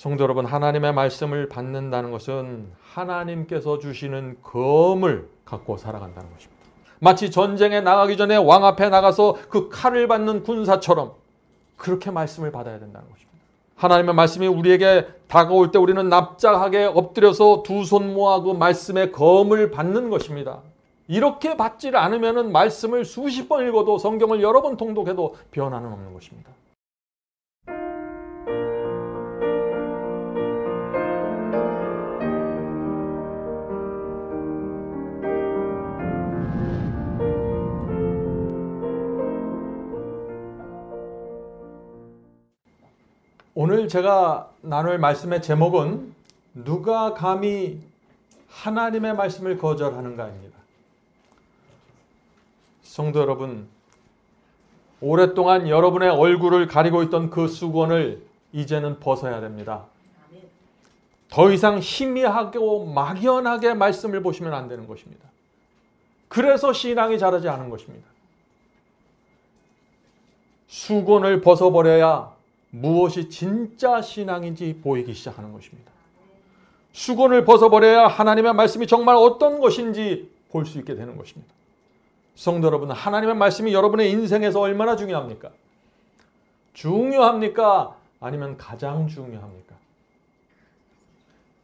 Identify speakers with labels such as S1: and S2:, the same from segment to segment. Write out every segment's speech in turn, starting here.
S1: 성도 여러분, 하나님의 말씀을 받는다는 것은 하나님께서 주시는 검을 갖고 살아간다는 것입니다. 마치 전쟁에 나가기 전에 왕 앞에 나가서 그 칼을 받는 군사처럼 그렇게 말씀을 받아야 된다는 것입니다. 하나님의 말씀이 우리에게 다가올 때 우리는 납작하게 엎드려서 두 손 모아 그 말씀의 검을 받는 것입니다. 이렇게 받지 않으면 말씀을 수십 번 읽어도 성경을 여러 번 통독해도 변화는 없는 것입니다. 오늘 제가 나눌 말씀의 제목은 누가 감히 하나님의 말씀을 거절하는가입니다. 성도 여러분, 오랫동안 여러분의 얼굴을 가리고 있던 그 수건을 이제는 벗어야 됩니다. 더 이상 희미하고 막연하게 말씀을 보시면 안 되는 것입니다. 그래서 신앙이 자라지 않은 것입니다. 수건을 벗어버려야 무엇이 진짜 신앙인지 보이기 시작하는 것입니다. 수건을 벗어버려야 하나님의 말씀이 정말 어떤 것인지 볼 수 있게 되는 것입니다. 성도 여러분, 하나님의 말씀이 여러분의 인생에서 얼마나 중요합니까? 중요합니까? 아니면 가장 중요합니까?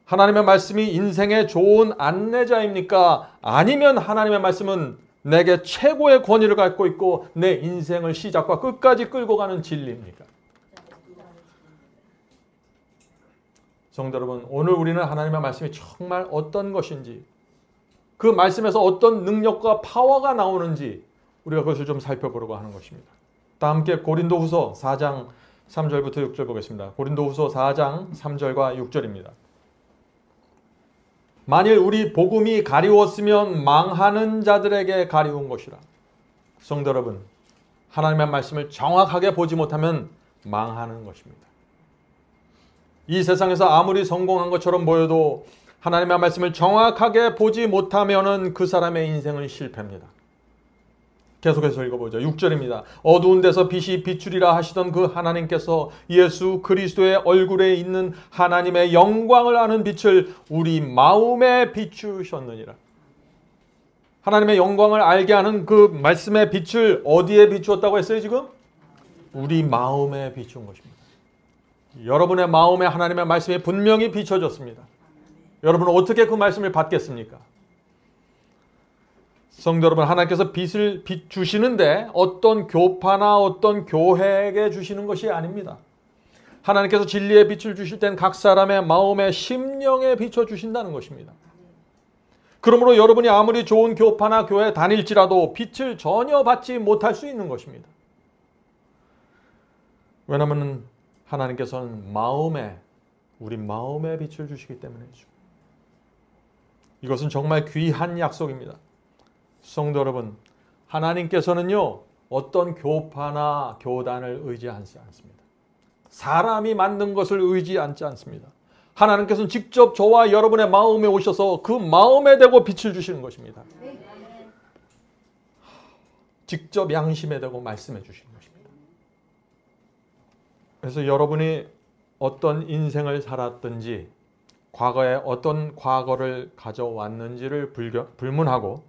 S1: 하나님의 말씀이 인생의 좋은 안내자입니까? 아니면 하나님의 말씀은 내게 최고의 권위를 갖고 있고 내 인생을 시작과 끝까지 끌고 가는 진리입니까? 성도 여러분, 오늘 우리는 하나님의 말씀이 정말 어떤 것인지, 그 말씀에서 어떤 능력과 파워가 나오는지 우리가 그것을 좀 살펴보려고 하는 것입니다. 다 함께 고린도후서 4장 3절부터 6절 보겠습니다. 고린도후서 4장 3절과 6절입니다. 만일 우리 복음이 가리웠으면 망하는 자들에게 가리운 것이라. 성도 여러분, 하나님의 말씀을 정확하게 보지 못하면 망하는 것입니다. 이 세상에서 아무리 성공한 것처럼 보여도 하나님의 말씀을 정확하게 보지 못하면 그 사람의 인생은 실패입니다. 계속해서 읽어보죠. 6절입니다. 어두운 데서 빛이 비추리라 하시던 그 하나님께서 예수 그리스도의 얼굴에 있는 하나님의 영광을 아는 빛을 우리 마음에 비추셨느니라. 하나님의 영광을 알게 하는 그 말씀의 빛을 어디에 비추었다고 했어요 지금? 우리 마음에 비춘 것입니다. 여러분의 마음에 하나님의 말씀이 분명히 비춰졌습니다. 여러분은 어떻게 그 말씀을 받겠습니까? 성도 여러분, 하나님께서 빛을 주시는데 어떤 교파나 어떤 교회에게 주시는 것이 아닙니다. 하나님께서 진리의 빛을 주실 땐 각 사람의 마음에 심령에 비춰주신다는 것입니다. 그러므로 여러분이 아무리 좋은 교파나 교회에 다닐지라도 빛을 전혀 받지 못할 수 있는 것입니다. 왜냐하면 하나님께서는 우리 마음에 빛을 주시기 때문이죠. 이것은 정말 귀한 약속입니다. 성도 여러분, 하나님께서는요, 어떤 교파나 교단을 의지하지 않습니다. 사람이 만든 것을 의지하지 않습니다. 하나님께서는 직접 저와 여러분의 마음에 오셔서 그 마음에 대고 빛을 주시는 것입니다. 직접 양심에 대고 말씀해 주시는 것입니다. 그래서 여러분이 어떤 인생을 살았든지 과거에 어떤 과거를 가져왔는지를 불문하고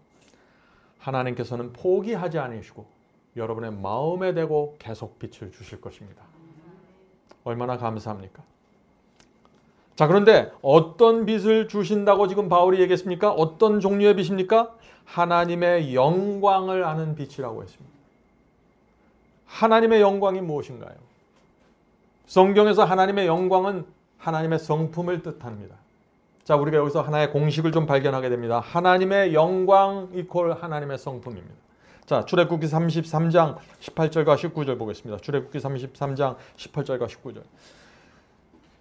S1: 하나님께서는 포기하지 않으시고 여러분의 마음에 대고 계속 빛을 주실 것입니다. 얼마나 감사합니까? 자, 그런데 어떤 빛을 주신다고 지금 바울이 얘기했습니까? 어떤 종류의 빛입니까? 하나님의 영광을 아는 빛이라고 했습니다. 하나님의 영광이 무엇인가요? 성경에서 하나님의 영광은 하나님의 성품을 뜻합니다. 자, 우리가 여기서 하나의 공식을 좀 발견하게 됩니다. 하나님의 영광 이퀄 하나님의 성품입니다. 자, 출애굽기 33장 18절과 19절 보겠습니다. 출애굽기 33장 18절과 19절.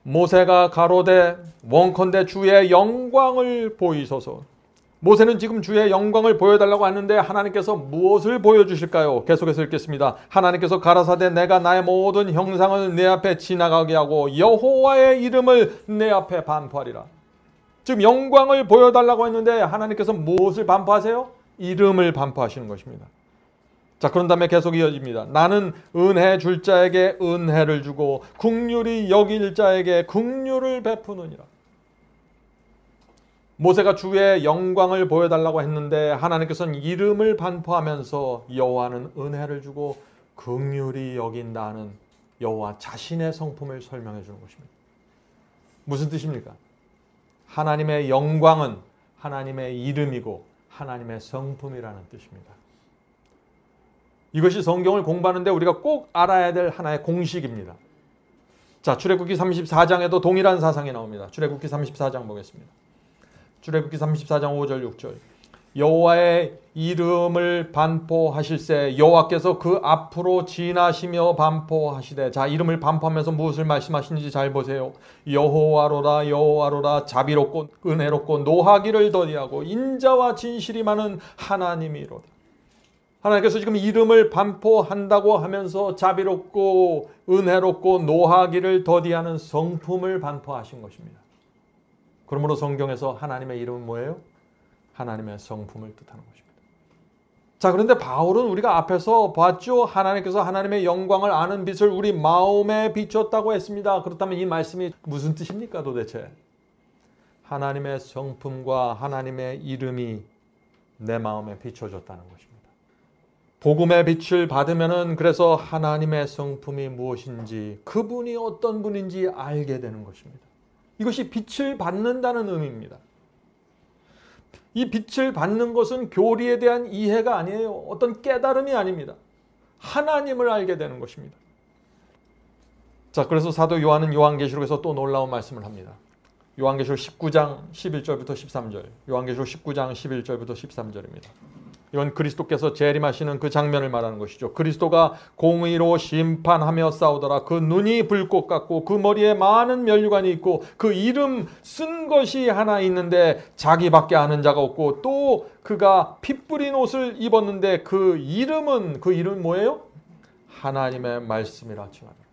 S1: 모세가 가로되 원컨대 주의 영광을 보이소서. 모세는 지금 주의 영광을 보여달라고 하는데 하나님께서 무엇을 보여주실까요? 계속해서 읽겠습니다. 하나님께서 가라사대 내가 나의 모든 형상을 내 앞에 지나가게 하고 여호와의 이름을 내 앞에 반포하리라. 지금 영광을 보여달라고 했는데 하나님께서 무엇을 반포하세요? 이름을 반포하시는 것입니다. 자, 그런 다음에 계속 이어집니다. 나는 은혜 줄 자에게 은혜를 주고 긍휼히 여길 자에게 긍휼을 베푸느니라. 모세가 주의 영광을 보여달라고 했는데 하나님께서는 이름을 반포하면서 여호와는 은혜를 주고 긍휼히 여긴다는 여호와 자신의 성품을 설명해 주는 것입니다. 무슨 뜻입니까? 하나님의 영광은 하나님의 이름이고 하나님의 성품이라는 뜻입니다. 이것이 성경을 공부하는데 우리가 꼭 알아야 될 하나의 공식입니다. 자, 출애굽기 34장에도 동일한 사상이 나옵니다. 출애굽기 34장 보겠습니다. 출애굽기 34장 5절 6절. 여호와의 이름을 반포하실새 여호와께서 그 앞으로 지나시며 반포하시되. 자, 이름을 반포하면서 무엇을 말씀하시는지 잘 보세요. 여호와로다 여호와로다 자비롭고 은혜롭고 노하기를 더디하고 인자와 진실이 많은 하나님이로다. 하나님께서 지금 이름을 반포한다고 하면서 자비롭고 은혜롭고 노하기를 더디하는 성품을 반포하신 것입니다. 그러므로 성경에서 하나님의 이름은 뭐예요? 하나님의 성품을 뜻하는 것입니다. 자, 그런데 바울은 우리가 앞에서 봤죠. 하나님께서 하나님의 영광을 아는 빛을 우리 마음에 비췄다고 했습니다. 그렇다면 이 말씀이 무슨 뜻입니까 도대체? 하나님의 성품과 하나님의 이름이 내 마음에 비춰졌다는 것입니다. 복음의 빛을 받으면은 그래서 하나님의 성품이 무엇인지 그분이 어떤 분인지 알게 되는 것입니다. 이것이 빛을 받는다는 의미입니다. 이 빛을 받는 것은 교리에 대한 이해가 아니에요. 어떤 깨달음이 아닙니다. 하나님을 알게 되는 것입니다. 자, 그래서 사도 요한은 요한계시록에서 또 놀라운 말씀을 합니다. 요한계시록 19장 11절부터 13절. 요한계시록 19장 11절부터 13절입니다. 이건 그리스도께서 재림하시는 그 장면을 말하는 것이죠. 그리스도가 공의로 심판하며 싸우더라. 그 눈이 불꽃 같고 그 머리에 많은 면류관이 있고 그 이름 쓴 것이 하나 있는데 자기밖에 아는 자가 없고 또 그가 피 뿌린 옷을 입었는데 그 이름은 뭐예요? 하나님의 말씀이라 칭하더라.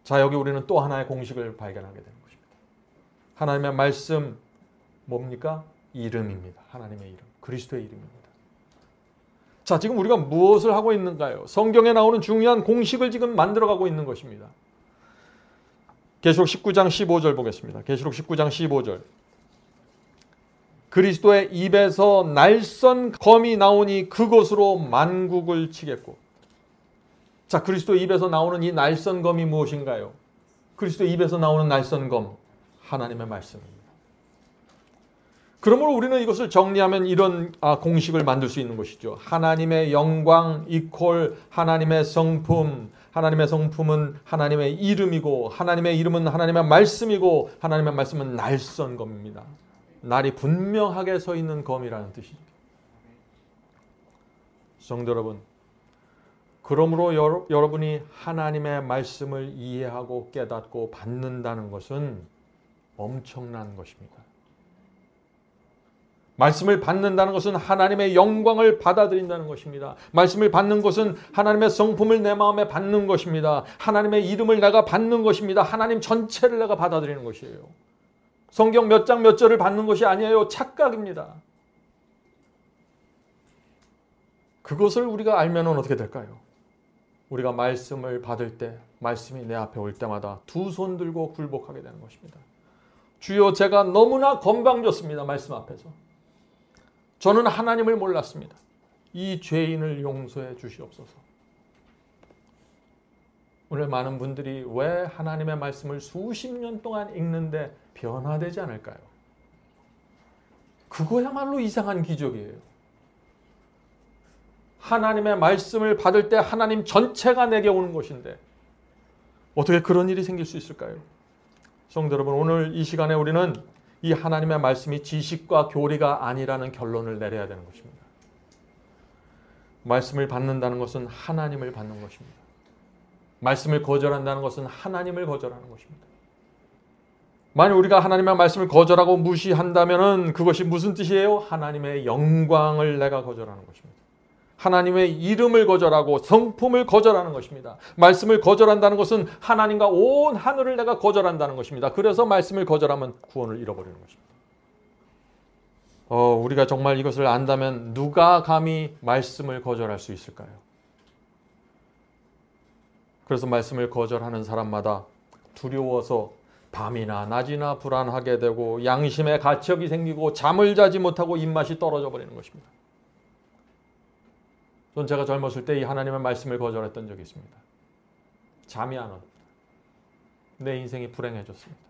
S1: 자, 여기 우리는 또 하나의 공식을 발견하게 되는 것입니다. 하나님의 말씀 뭡니까? 이름입니다. 하나님의 이름. 그리스도의 이름입니다. 자, 지금 우리가 무엇을 하고 있는가요? 성경에 나오는 중요한 공식을 지금 만들어가고 있는 것입니다. 계시록 19장 15절 보겠습니다. 계시록 19장 15절. 그리스도의 입에서 날선 검이 나오니 그것으로 만국을 치겠고. 자, 그리스도의 입에서 나오는 이 날선 검이 무엇인가요? 그리스도의 입에서 나오는 날선 검, 하나님의 말씀입니다. 그러므로 우리는 이것을 정리하면 이런 공식을 만들 수 있는 것이죠. 하나님의 영광 이퀄 하나님의 성품. 하나님의 성품은 하나님의 이름이고 하나님의 이름은 하나님의 말씀이고 하나님의 말씀은 날선 검입니다. 날이 분명하게 서 있는 검이라는 뜻이죠. 성도 여러분, 그러므로 여러분이 하나님의 말씀을 이해하고 깨닫고 받는다는 것은 엄청난 것입니다. 말씀을 받는다는 것은 하나님의 영광을 받아들인다는 것입니다. 말씀을 받는 것은 하나님의 성품을 내 마음에 받는 것입니다. 하나님의 이름을 내가 받는 것입니다. 하나님 전체를 내가 받아들이는 것이에요. 성경 몇 장 몇 절을 받는 것이 아니에요. 착각입니다. 그것을 우리가 알면 어떻게 될까요? 우리가 말씀을 받을 때, 말씀이 내 앞에 올 때마다 두 손 들고 굴복하게 되는 것입니다. 주여, 제가 너무나 건방졌습니다. 말씀 앞에서. 저는 하나님을 몰랐습니다. 이 죄인을 용서해 주시옵소서. 오늘 많은 분들이 왜 하나님의 말씀을 수십 년 동안 읽는데 변화되지 않을까요? 그거야말로 이상한 기적이에요. 하나님의 말씀을 받을 때 하나님 전체가 내게 오는 것인데 어떻게 그런 일이 생길 수 있을까요? 성도 여러분, 오늘 이 시간에 우리는 이 하나님의 말씀이 지식과 교리가 아니라는 결론을 내려야 되는 것입니다. 말씀을 받는다는 것은 하나님을 받는 것입니다. 말씀을 거절한다는 것은 하나님을 거절하는 것입니다. 만약 우리가 하나님의 말씀을 거절하고 무시한다면 그것이 무슨 뜻이에요? 하나님의 영광을 내가 거절하는 것입니다. 하나님의 이름을 거절하고 성품을 거절하는 것입니다. 말씀을 거절한다는 것은 하나님과 온 하늘을 내가 거절한다는 것입니다. 그래서 말씀을 거절하면 구원을 잃어버리는 것입니다. 우리가 정말 이것을 안다면 누가 감히 말씀을 거절할 수 있을까요? 그래서 말씀을 거절하는 사람마다 두려워서 밤이나 낮이나 불안하게 되고 양심에 가책이 생기고 잠을 자지 못하고 입맛이 떨어져 버리는 것입니다. 전 제가 젊었을 때 이 하나님의 말씀을 거절했던 적이 있습니다. 잠이 안 왔다. 내 인생이 불행해졌습니다.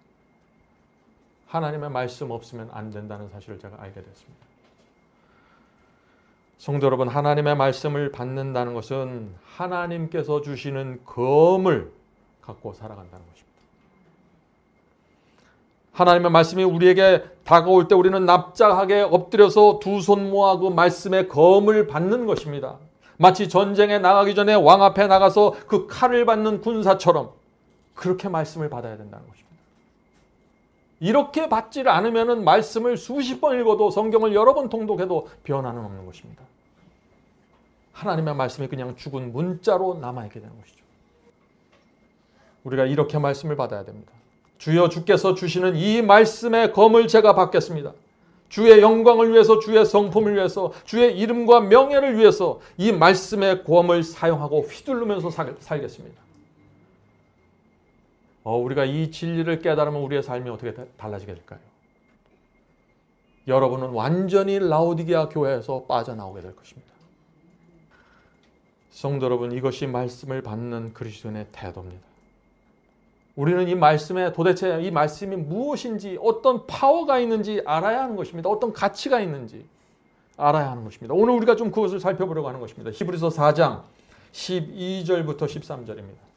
S1: 하나님의 말씀 없으면 안 된다는 사실을 제가 알게 됐습니다. 성도 여러분, 하나님의 말씀을 받는다는 것은 하나님께서 주시는 검을 갖고 살아간다는 것입니다. 하나님의 말씀이 우리에게 다가올 때 우리는 납작하게 엎드려서 두 손 모아 그 말씀의 검을 받는 것입니다. 마치 전쟁에 나가기 전에 왕 앞에 나가서 그 칼을 받는 군사처럼 그렇게 말씀을 받아야 된다는 것입니다. 이렇게 받지를 않으면 말씀을 수십 번 읽어도 성경을 여러 번 통독해도 변화는 없는 것입니다. 하나님의 말씀이 그냥 죽은 문자로 남아있게 되는 것이죠. 우리가 이렇게 말씀을 받아야 됩니다. 주여, 주께서 주시는 이 말씀의 검을 제가 받겠습니다. 주의 영광을 위해서, 주의 성품을 위해서, 주의 이름과 명예를 위해서 이 말씀의 검을 사용하고 휘두르면서 살겠습니다. 우리가 이 진리를 깨달으면 우리의 삶이 어떻게 달라지게 될까요? 여러분은 완전히 라오디게아 교회에서 빠져나오게 될 것입니다. 성도 여러분, 이것이 말씀을 받는 그리스도인의 태도입니다. 우리는 이 말씀에 도대체 이 말씀이 무엇인지, 어떤 파워가 있는지 알아야 하는 것입니다. 어떤 가치가 있는지 알아야 하는 것입니다. 오늘 우리가 좀 그것을 살펴보려고 하는 것입니다. 히브리서 4장 12절부터 13절입니다.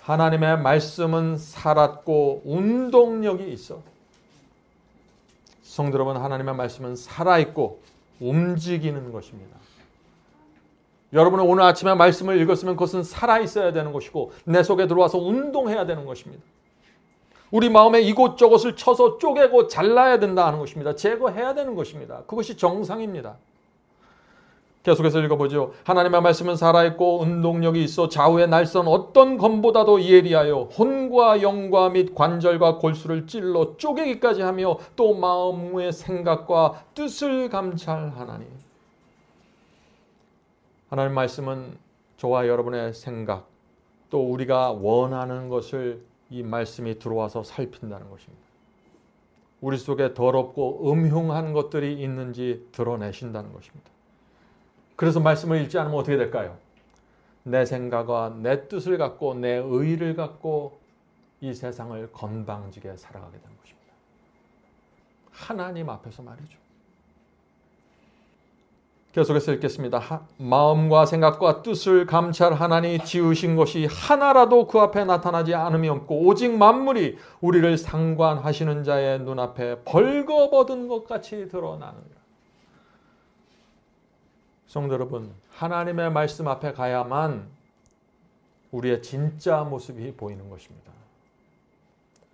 S1: 하나님의 말씀은 살았고 운동력이 있어. 성도 여러분, 하나님의 말씀은 살아있고 움직이는 것입니다. 여러분은 오늘 아침에 말씀을 읽었으면 그것은 살아있어야 되는 것이고 내 속에 들어와서 운동해야 되는 것입니다. 우리 마음에 이곳저곳을 쳐서 쪼개고 잘라야 된다 하는 것입니다. 제거해야 되는 것입니다. 그것이 정상입니다. 계속해서 읽어보죠. 하나님의 말씀은 살아있고 운동력이 있어 좌우의 날선 어떤 검보다도 예리하여 혼과 영과 및 관절과 골수를 찔러 쪼개기까지 하며 또 마음의 생각과 뜻을 감찰하나니. 하나님의 말씀은 저와 여러분의 생각, 또 우리가 원하는 것을 이 말씀이 들어와서 살핀다는 것입니다. 우리 속에 더럽고 음흉한 것들이 있는지 드러내신다는 것입니다. 그래서 말씀을 읽지 않으면 어떻게 될까요? 내 생각과 내 뜻을 갖고 내 의의를 갖고 이 세상을 건방지게 살아가게 되는 것입니다. 하나님 앞에서 말이죠. 계속해서 읽겠습니다. 마음과 생각과 뜻을 감찰하나니 지으신 것이 하나라도 그 앞에 나타나지 않음이 없고 오직 만물이 우리를 상관하시는 자의 눈앞에 벌거벗은 것 같이 드러나느니라. 성도 여러분, 하나님의 말씀 앞에 가야만 우리의 진짜 모습이 보이는 것입니다.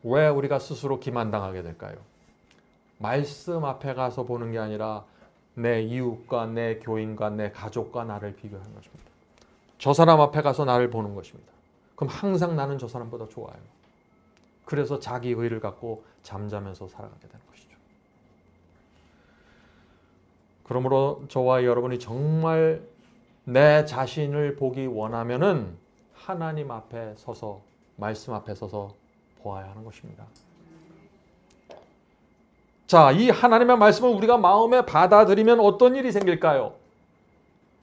S1: 왜 우리가 스스로 기만당하게 될까요? 말씀 앞에 가서 보는 게 아니라 내 이웃과 내 교인과 내 가족과 나를 비교하는 것입니다. 저 사람 앞에 가서 나를 보는 것입니다. 그럼 항상 나는 저 사람보다 좋아요. 그래서 자기 의의를 갖고 잠자면서 살아가게 되는 것이죠. 그러므로 저와 여러분이 정말 내 자신을 보기 원하면은 하나님 앞에 서서, 말씀 앞에 서서 보아야 하는 것입니다. 자, 이 하나님의 말씀을 우리가 마음에 받아들이면 어떤 일이 생길까요?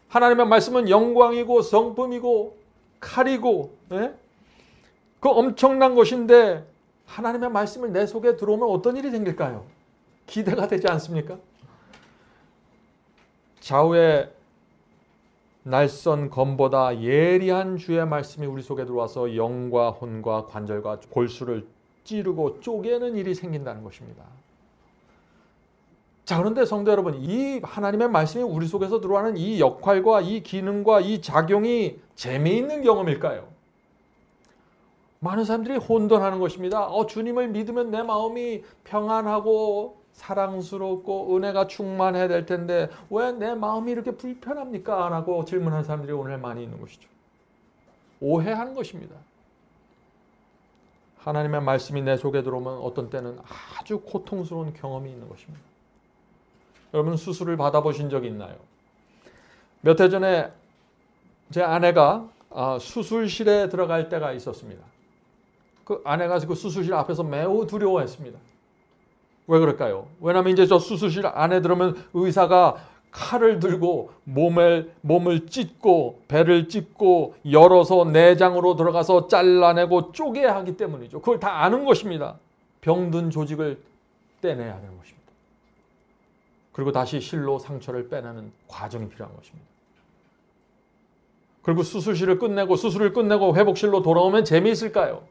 S1: 하나님의 말씀은 영광이고 성품이고 칼이고, 그 엄청난 것인데 하나님의 말씀을 내 속에 들어오면 어떤 일이 생길까요? 기대가 되지 않습니까? 좌우의 날선 검보다 예리한 주의 말씀이 우리 속에 들어와서 영과 혼과 관절과 골수를 찌르고 쪼개는 일이 생긴다는 것입니다. 자, 그런데 성도 여러분, 이 하나님의 말씀이 우리 속에서 들어가는 이 역할과 이 기능과 이 작용이 재미있는 경험일까요? 많은 사람들이 혼돈하는 것입니다. 주님을 믿으면 내 마음이 평안하고 사랑스럽고 은혜가 충만해야 될 텐데 왜 내 마음이 이렇게 불편합니까? 라고 질문하는 사람들이 오늘 많이 있는 것이죠. 오해하는 것입니다. 하나님의 말씀이 내 속에 들어오면 어떤 때는 아주 고통스러운 경험이 있는 것입니다. 여러분 수술을 받아보신 적이 있나요? 몇 해 전에 제 아내가 수술실에 들어갈 때가 있었습니다. 그 아내가 그 수술실 앞에서 매우 두려워했습니다. 왜 그럴까요? 왜냐하면 이제 저 수술실 안에 들어오면 의사가 칼을 들고 몸을 찢고 배를 찢고 열어서 내장으로 들어가서 잘라내고 쪼개야 하기 때문이죠. 그걸 다 아는 것입니다. 병든 조직을 떼내야 하는 것입니다. 그리고 다시 실로 상처를 빼내는 과정이 필요한 것입니다. 그리고 수술을 끝내고 회복실로 돌아오면 재미있을까요?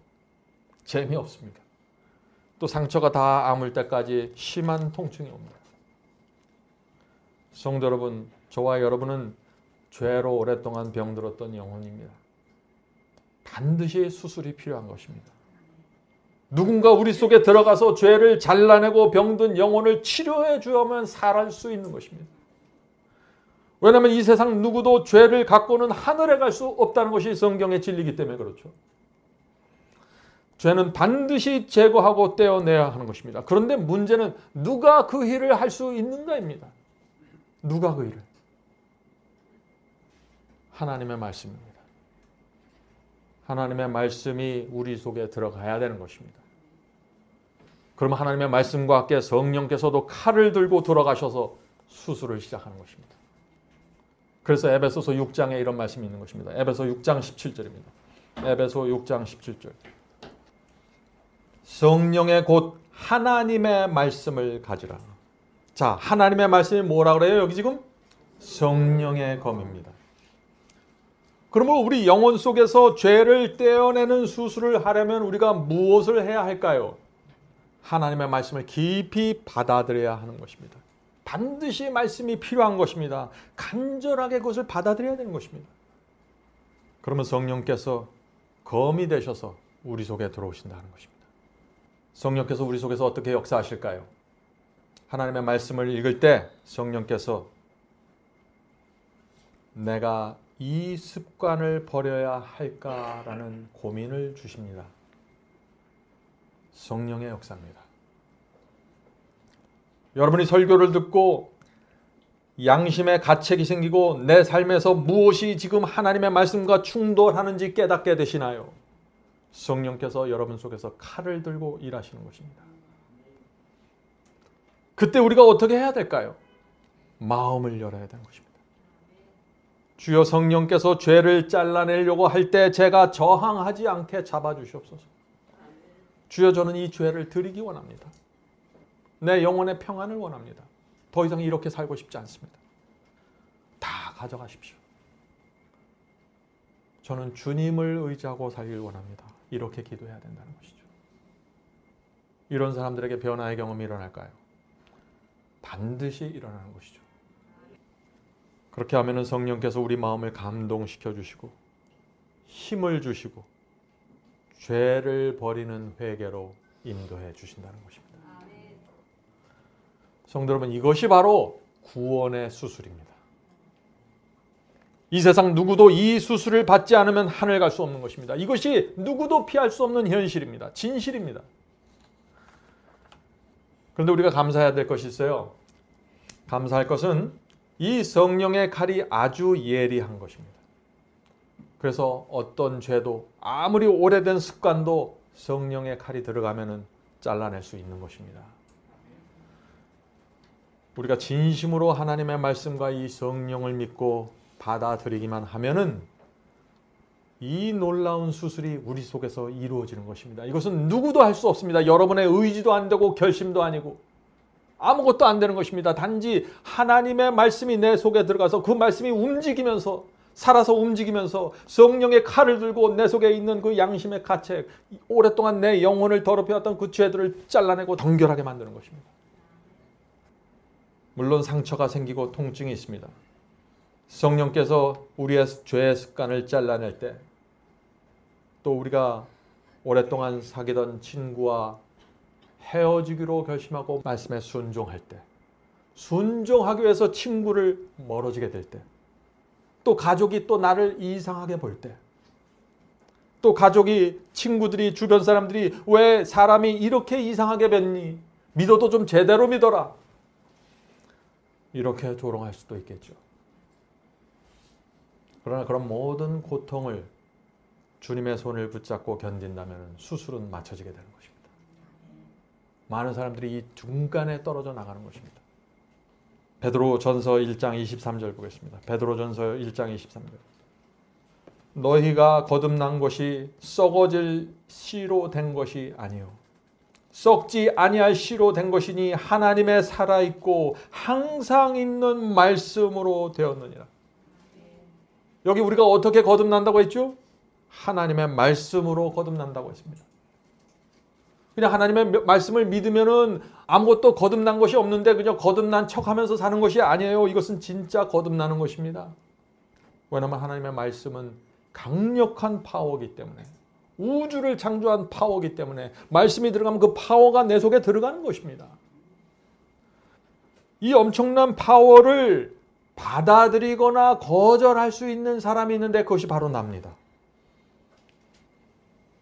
S1: 재미없습니다. 또 상처가 다 아물 때까지 심한 통증이 옵니다. 성도 여러분, 저와 여러분은 죄로 오랫동안 병들었던 영혼입니다. 반드시 수술이 필요한 것입니다. 누군가 우리 속에 들어가서 죄를 잘라내고 병든 영혼을 치료해 주어야만 살아갈 수 있는 것입니다. 왜냐하면 이 세상 누구도 죄를 갖고는 하늘에 갈 수 없다는 것이 성경의 진리이기 때문에 그렇죠. 죄는 반드시 제거하고 떼어내야 하는 것입니다. 그런데 문제는 누가 그 일을 할 수 있는가입니다. 누가 그 일을? 하나님의 말씀입니다. 하나님의 말씀이 우리 속에 들어가야 되는 것입니다. 그러면 하나님의 말씀과 함께 성령께서도 칼을 들고 들어가셔서 수술을 시작하는 것입니다. 그래서 에베소서 6장에 이런 말씀이 있는 것입니다. 에베소 6장 17절입니다. 에베소 6장 17절. 성령의 곧 하나님의 말씀을 가지라. 자, 하나님의 말씀이 뭐라 그래요? 여기 지금 성령의 검입니다. 그러면 우리 영혼 속에서 죄를 떼어내는 수술을 하려면 우리가 무엇을 해야 할까요? 하나님의 말씀을 깊이 받아들여야 하는 것입니다. 반드시 말씀이 필요한 것입니다. 간절하게 그것을 받아들여야 되는 것입니다. 그러면 성령께서 검이 되셔서 우리 속에 들어오신다는 것입니다. 성령께서 우리 속에서 어떻게 역사하실까요? 하나님의 말씀을 읽을 때 성령께서 내가 이 습관을 버려야 할까라는 고민을 주십니다. 성령의 역사입니다. 여러분이 설교를 듣고 양심의 가책이 생기고 내 삶에서 무엇이 지금 하나님의 말씀과 충돌하는지 깨닫게 되시나요? 성령께서 여러분 속에서 칼을 들고 일하시는 것입니다. 그때 우리가 어떻게 해야 될까요? 마음을 열어야 되는 것입니다. 주여 성령께서 죄를 잘라내려고 할 때 제가 저항하지 않게 잡아주시옵소서. 주여 저는 이 죄를 드리기 원합니다. 내 영혼의 평안을 원합니다. 더 이상 이렇게 살고 싶지 않습니다. 다 가져가십시오. 저는 주님을 의지하고 살길 원합니다. 이렇게 기도해야 된다는 것이죠. 이런 사람들에게 변화의 경험이 일어날까요? 반드시 일어나는 것이죠. 그렇게 하면 성령께서 우리 마음을 감동시켜 주시고 힘을 주시고 죄를 버리는 회개로 인도해 주신다는 것입니다. 성도 여러분, 이것이 바로 구원의 수술입니다. 이 세상 누구도 이 수술을 받지 않으면 하늘 갈 수 없는 것입니다. 이것이 누구도 피할 수 없는 현실입니다. 진실입니다. 그런데 우리가 감사해야 될 것이 있어요. 감사할 것은 이 성령의 칼이 아주 예리한 것입니다. 그래서 어떤 죄도 아무리 오래된 습관도 성령의 칼이 들어가면 잘라낼 수 있는 것입니다. 우리가 진심으로 하나님의 말씀과 이 성령을 믿고 받아들이기만 하면은 이 놀라운 수술이 우리 속에서 이루어지는 것입니다. 이것은 누구도 할 수 없습니다. 여러분의 의지도 안 되고 결심도 아니고 아무것도 안 되는 것입니다. 단지 하나님의 말씀이 내 속에 들어가서 그 말씀이 움직이면서 살아서 움직이면서 성령의 칼을 들고 내 속에 있는 그 양심의 가책, 오랫동안 내 영혼을 더럽혀왔던 그 죄들을 잘라내고 정결하게 만드는 것입니다. 물론 상처가 생기고 통증이 있습니다. 성령께서 우리의 죄의 습관을 잘라낼 때, 또 우리가 오랫동안 사귀던 친구와 헤어지기로 결심하고 말씀에 순종할 때, 순종하기 위해서 친구를 멀어지게 될 때, 또 가족이 또 나를 이상하게 볼 때, 또 가족이, 친구들이, 주변 사람들이 왜 사람이 이렇게 이상하게 뱉니? 믿어도 좀 제대로 믿어라. 이렇게 조롱할 수도 있겠죠. 그러나 그런 모든 고통을 주님의 손을 붙잡고 견딘다면 수술은 맞춰지게 되는 것입니다. 많은 사람들이 이 중간에 떨어져 나가는 것입니다. 베드로전서 1장 23절 보겠습니다. 베드로전서 1장 23절. 너희가 거듭난 것이 썩어질 씨로 된 것이 아니요 썩지 아니할 씨로 된 것이니 하나님의 살아있고 항상 있는 말씀으로 되었느니라. 여기 우리가 어떻게 거듭난다고 했죠? 하나님의 말씀으로 거듭난다고 했습니다. 그냥 하나님의 말씀을 믿으면은 아무것도 거듭난 것이 없는데 그냥 거듭난 척하면서 사는 것이 아니에요. 이것은 진짜 거듭나는 것입니다. 왜냐하면 하나님의 말씀은 강력한 파워이기 때문에, 우주를 창조한 파워이기 때문에 말씀이 들어가면 그 파워가 내 속에 들어가는 것입니다. 이 엄청난 파워를 받아들이거나 거절할 수 있는 사람이 있는데 그것이 바로 납니다.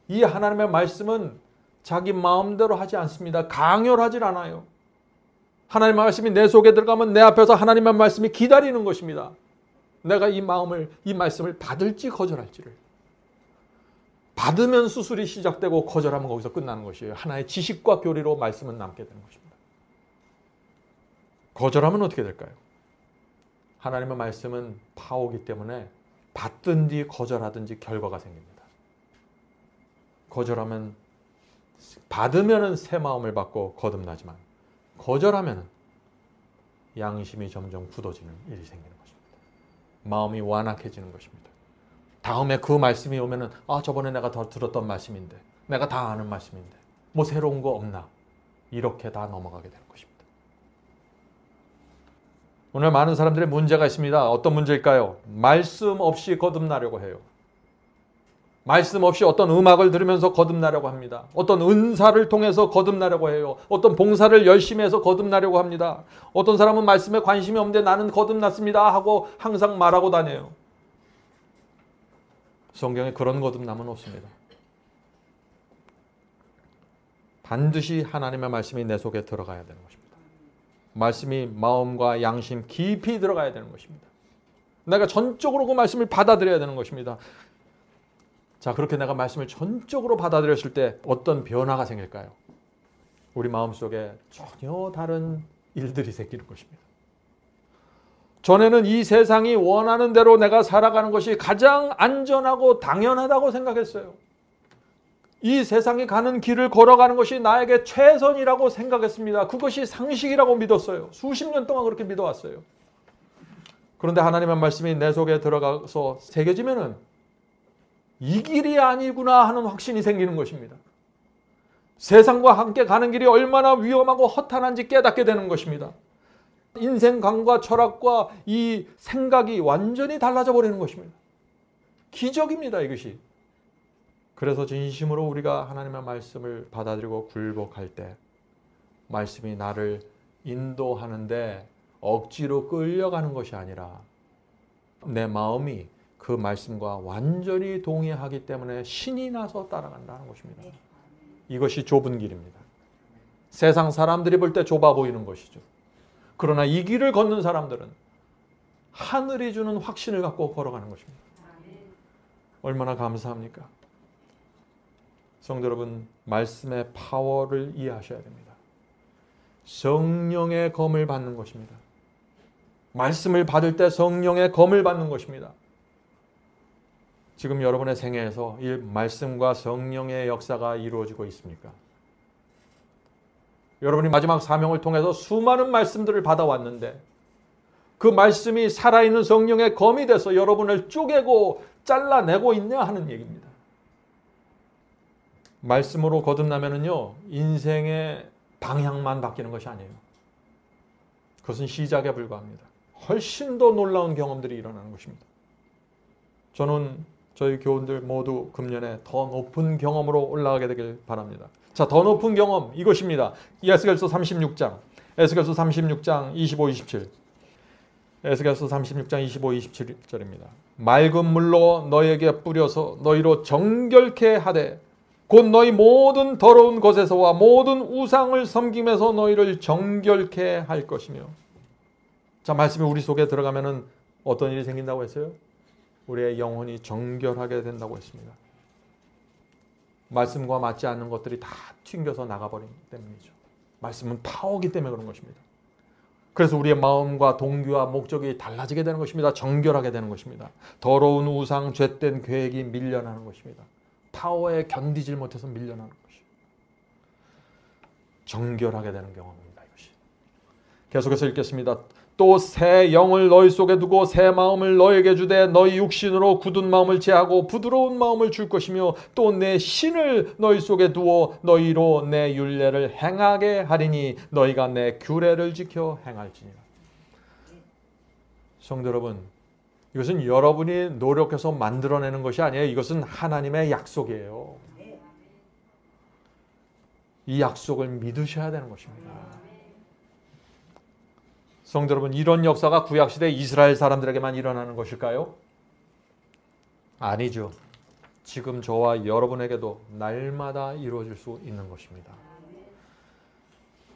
S1: 이 하나님의 말씀은 자기 마음대로 하지 않습니다. 강요하지 않아요. 하나님의 말씀이 내 속에 들어가면 내 앞에서 하나님의 말씀이 기다리는 것입니다. 내가 이 말씀을 받을지 거절할지를. 받으면 수술이 시작되고 거절하면 거기서 끝나는 것이에요. 하나의 지식과 교리로 말씀은 남게 되는 것입니다. 거절하면 어떻게 될까요? 하나님의 말씀은 파워이기 때문에 받든지 거절하든지 결과가 생깁니다. 거절하면, 받으면 새 마음을 받고 거듭나지만 거절하면 양심이 점점 굳어지는 일이 생기는 것입니다. 마음이 완악해지는 것입니다. 다음에 그 말씀이 오면은 저번에 내가 더 들었던 말씀인데, 내가 다 아는 말씀인데 뭐 새로운 거 없나, 이렇게 다 넘어가게 되는 것입니다. 오늘 많은 사람들의 문제가 있습니다. 어떤 문제일까요? 말씀 없이 거듭나려고 해요. 말씀 없이 어떤 음악을 들으면서 거듭나려고 합니다. 어떤 은사를 통해서 거듭나려고 해요. 어떤 봉사를 열심히 해서 거듭나려고 합니다. 어떤 사람은 말씀에 관심이 없는데 나는 거듭났습니다 하고 항상 말하고 다녀요. 성경에 그런 거듭남은 없습니다. 반드시 하나님의 말씀이 내 속에 들어가야 되는 것입니다. 말씀이 마음과 양심 깊이 들어가야 되는 것입니다. 내가 전적으로 그 말씀을 받아들여야 되는 것입니다. 자, 그렇게 내가 말씀을 전적으로 받아들였을 때 어떤 변화가 생길까요? 우리 마음속에 전혀 다른 일들이 생기는 것입니다. 전에는 이 세상이 원하는 대로 내가 살아가는 것이 가장 안전하고 당연하다고 생각했어요. 이 세상이 가는 길을 걸어가는 것이 나에게 최선이라고 생각했습니다. 그것이 상식이라고 믿었어요. 수십 년 동안 그렇게 믿어왔어요. 그런데 하나님의 말씀이 내 속에 들어가서 새겨지면은 이 길이 아니구나 하는 확신이 생기는 것입니다. 세상과 함께 가는 길이 얼마나 위험하고 허탄한지 깨닫게 되는 것입니다. 인생관과 철학과 이 생각이 완전히 달라져 버리는 것입니다. 기적입니다, 이것이. 그래서 진심으로 우리가 하나님의 말씀을 받아들이고 굴복할 때 말씀이 나를 인도하는데 억지로 끌려가는 것이 아니라 내 마음이 그 말씀과 완전히 동의하기 때문에 신이 나서 따라간다는 것입니다. 이것이 좁은 길입니다. 세상 사람들이 볼 때 좁아 보이는 것이죠. 그러나 이 길을 걷는 사람들은 하늘이 주는 확신을 갖고 걸어가는 것입니다. 얼마나 감사합니까? 성도 여러분, 말씀의 파워를 이해하셔야 됩니다. 성령의 검을 받는 것입니다. 말씀을 받을 때 성령의 검을 받는 것입니다. 지금 여러분의 생애에서 이 말씀과 성령의 역사가 이루어지고 있습니까? 여러분이 마지막 사명을 통해서 수많은 말씀들을 받아왔는데 그 말씀이 살아있는 성령의 검이 돼서 여러분을 쪼개고 잘라내고 있냐 하는 얘기입니다. 말씀으로 거듭나면은요, 인생의 방향만 바뀌는 것이 아니에요. 그것은 시작에 불과합니다. 훨씬 더 놀라운 경험들이 일어나는 것입니다. 저는 저희 교원들 모두 금년에 더 높은 경험으로 올라가게 되길 바랍니다. 자, 더 높은 경험 이것입니다. 에스겔서 36장 25, 27. 에스겔서 36장 25, 27절입니다. 맑은 물로 너희에게 뿌려서 너희로 정결케 하되 곧 너희 모든 더러운 것에서와 모든 우상을 섬김에서 너희를 정결케 할 것이며. 자, 말씀이 우리 속에 들어가면은 어떤 일이 생긴다고 했어요? 우리의 영혼이 정결하게 된다고 했습니다. 말씀과 맞지 않는 것들이 다 튕겨서 나가버리기 때문이죠. 말씀은 파워이기 때문에 그런 것입니다. 그래서 우리의 마음과 동기와 목적이 달라지게 되는 것입니다. 정결하게 되는 것입니다. 더러운 우상, 죄된 계획이 밀려나는 것입니다. 파워에 견디질 못해서 밀려나는 것이죠. 정결하게 되는 경험입니다. 이것이. 계속해서 읽겠습니다. 또 새 영을 너희 속에 두고 새 마음을 너희에게 주되 너희 육신으로 굳은 마음을 제하고 부드러운 마음을 줄 것이며 또 내 신을 너희 속에 두어 너희로 내 율례를 행하게 하리니 너희가 내 규례를 지켜 행할지니라. 성도 여러분, 이것은 여러분이 노력해서 만들어내는 것이 아니에요. 이것은 하나님의 약속이에요. 이 약속을 믿으셔야 되는 것입니다. 성도 여러분, 이런 역사가 구약시대 이스라엘 사람들에게만 일어나는 것일까요? 아니죠. 지금 저와 여러분에게도 날마다 이루어질 수 있는 것입니다.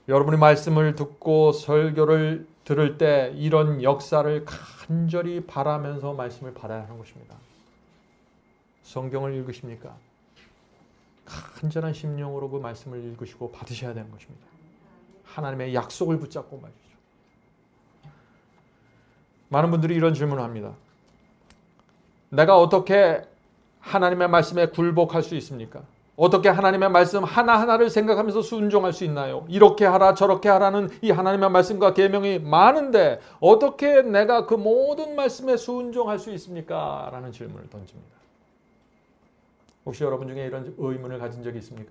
S1: 여러분이 말씀을 듣고 설교를 들을 때 이런 역사를 간절히 바라면서 말씀을 받아야 하는 것입니다. 성경을 읽으십니까? 간절한 심령으로 그 말씀을 읽으시고 받으셔야 되는 것입니다. 하나님의 약속을 붙잡고 말이죠. 많은 분들이 이런 질문을 합니다. 내가 어떻게 하나님의 말씀에 굴복할 수 있습니까? 어떻게 하나님의 말씀 하나하나를 생각하면서 순종할 수 있나요? 이렇게 하라 저렇게 하라는 이 하나님의 말씀과 계명이 많은데 어떻게 내가 그 모든 말씀에 순종할 수 있습니까? 라는 질문을 던집니다. 혹시 여러분 중에 이런 의문을 가진 적이 있습니까?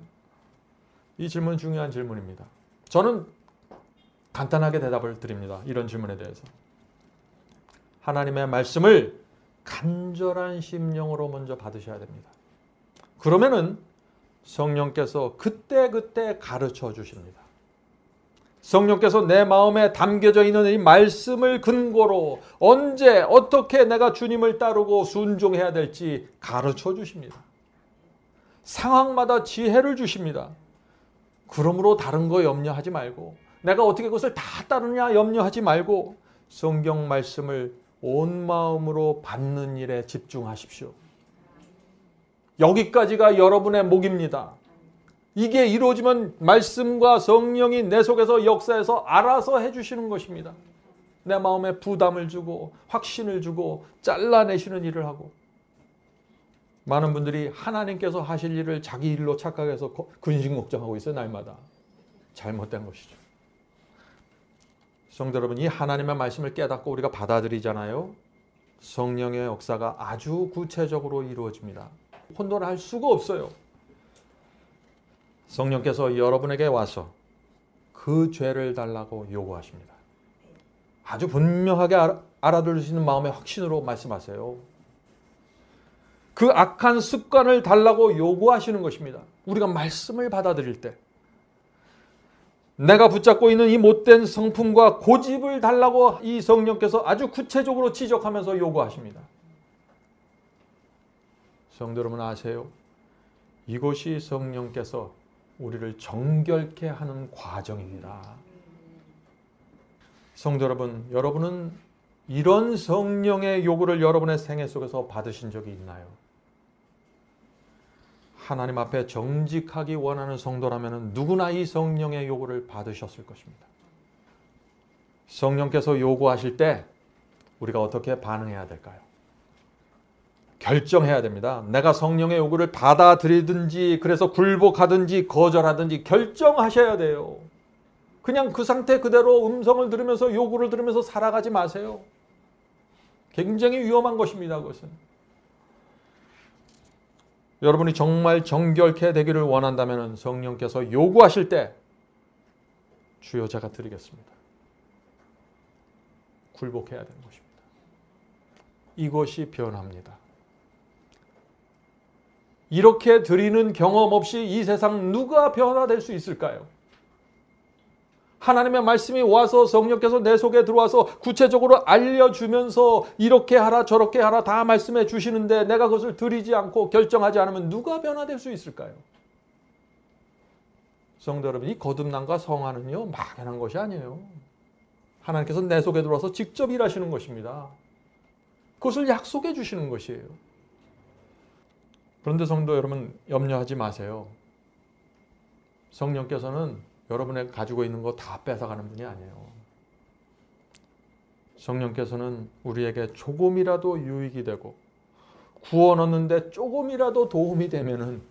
S1: 이 질문은 중요한 질문입니다. 저는 간단하게 대답을 드립니다. 이런 질문에 대해서. 하나님의 말씀을 간절한 심령으로 먼저 받으셔야 됩니다. 그러면은 성령께서 그때그때 가르쳐 주십니다. 성령께서 내 마음에 담겨져 있는 이 말씀을 근거로 언제 어떻게 내가 주님을 따르고 순종해야 될지 가르쳐 주십니다. 상황마다 지혜를 주십니다. 그러므로 다른 거 염려하지 말고 내가 어떻게 그것을 다 따르냐 염려하지 말고 성경 말씀을 온 마음으로 받는 일에 집중하십시오. 여기까지가 여러분의 목입니다. 이게 이루어지면 말씀과 성령이 내 속에서 역사해서 알아서 해주시는 것입니다. 내 마음에 부담을 주고 확신을 주고 잘라내시는 일을 하고. 많은 분들이 하나님께서 하실 일을 자기 일로 착각해서 근심걱정하고 있어요. 날마다. 잘못된 것이죠. 성도 여러분, 이 하나님의 말씀을 깨닫고 우리가 받아들이잖아요. 성령의 역사가 아주 구체적으로 이루어집니다. 혼돈할 수가 없어요. 성령께서 여러분에게 와서 그 죄를 달라고 요구하십니다. 아주 분명하게 알아들을 수 있는 마음의 확신으로 말씀하세요. 그 악한 습관을 달라고 요구하시는 것입니다. 우리가 말씀을 받아들일 때 내가 붙잡고 있는 이 못된 성품과 고집을 달라고 이 성령께서 아주 구체적으로 지적하면서 요구하십니다. 성도 여러분 아세요? 이것이 성령께서 우리를 정결케 하는 과정입니다. 성도 여러분, 여러분은 이런 성령의 요구를 여러분의 생애 속에서 받으신 적이 있나요? 하나님 앞에 정직하기 원하는 성도라면 누구나 이 성령의 요구를 받으셨을 것입니다. 성령께서 요구하실 때 우리가 어떻게 반응해야 될까요? 결정해야 됩니다. 내가 성령의 요구를 받아들이든지 그래서 굴복하든지 거절하든지 결정하셔야 돼요. 그냥 그 상태 그대로 음성을 들으면서 요구를 들으면서 살아가지 마세요. 굉장히 위험한 것입니다. 그것은. 여러분이 정말 정결케 되기를 원한다면 성령께서 요구하실 때 주여 제가 드리겠습니다. 굴복해야 되는 것입니다. 이것이 변합니다. 이렇게 드리는 경험 없이 이 세상 누가 변화될 수 있을까요? 하나님의 말씀이 와서 성령께서 내 속에 들어와서 구체적으로 알려주면서 이렇게 하라 저렇게 하라 다 말씀해 주시는데 내가 그것을 드리지 않고 결정하지 않으면 누가 변화될 수 있을까요? 성도 여러분, 이 거듭남과 성화는요 막연한 것이 아니에요. 하나님께서 내 속에 들어와서 직접 일하시는 것입니다. 그것을 약속해 주시는 것이에요. 그런데 성도 여러분, 염려하지 마세요. 성령께서는 여러분의 가지고 있는 거 다 뺏어가는 분이 아니에요. 성령께서는 우리에게 조금이라도 유익이 되고 구원 얻는데 조금이라도 도움이 되면은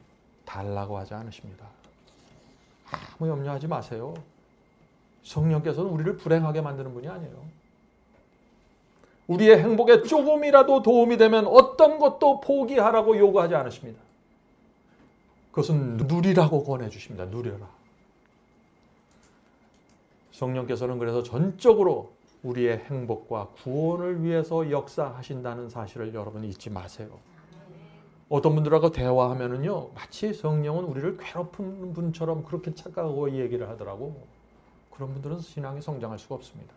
S1: 달라고 하지 않으십니다. 아무 염려하지 마세요. 성령께서는 우리를 불행하게 만드는 분이 아니에요. 우리의 행복에 조금이라도 도움이 되면 어떤 것도 포기하라고 요구하지 않으십니다. 그것은 누리라고 권해주십니다. 누려라. 성령께서는 그래서 전적으로 우리의 행복과 구원을 위해서 역사하신다는 사실을 여러분 잊지 마세요. 어떤 분들하고 대화하면은요, 마치 성령은 우리를 괴롭히는 분처럼 그렇게 착각하고 얘기를 하더라고. 그런 분들은 신앙이 성장할 수가 없습니다.